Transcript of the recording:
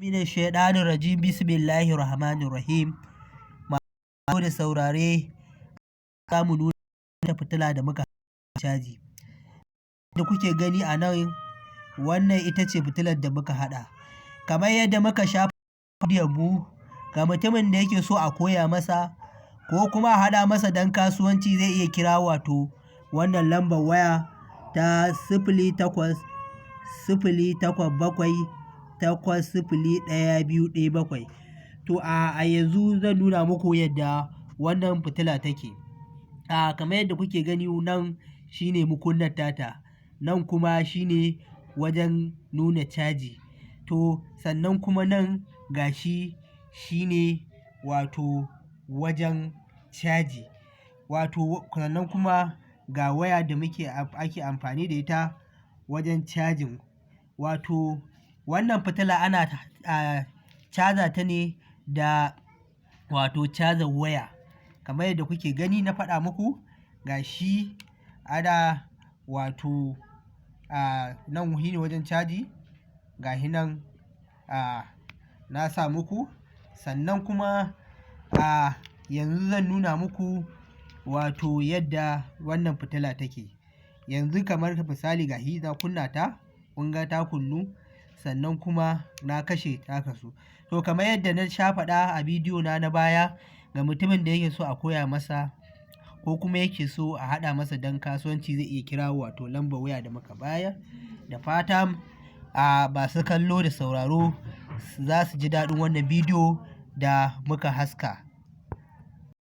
Mina shaiɗanir rajim, bismillahir rahmanir rahim. Masu da saurare za mu nuna fitila da muka caji. Da kuke gani a nan, wannan ita ce fitilar da muka haɗa. Kamar yadda muka sha bidiyon mu, ga mutumin da yake so a koya masa ko kuma a haɗa masa don kasuwanci zai iya kira wato wannan lambar waya ta 0807-801-217. To a yanzu zan nuna muku yadda wannan fitila take. Kamar yadda kuke gani nan shine mukunnar tata, nan kuma shine wajen nuna caji. To sannan kuma nan gashi shine wato wajen caji. Wato sannan kuma ga waya da ake amfani da ita wajen cajin. Wato wannan fitila ana caza ta ne da wato cazar waya. Kamar yadda kuke gani na faɗa muku, gashi ana wato nan shine wajen caji, gashi nan na sa muku. Sannan kuma yanzu zan nuna muku wato yadda wannan fitila take. Yanzu kamar misali gashi na kunna ta, kun ga ta kunnu, sannan kuma na kashe ta kasu. To kamar yadda na sha faɗa a bidiyo na baya, ga mutumin da yake so a koya masa ko kuma yake so a haɗa masa don kasuwanci zai iya kira wato lambar waya da muka bayar. Da fata masu kallo da sauraro za su ji daɗin wannan bidiyo da muka haska.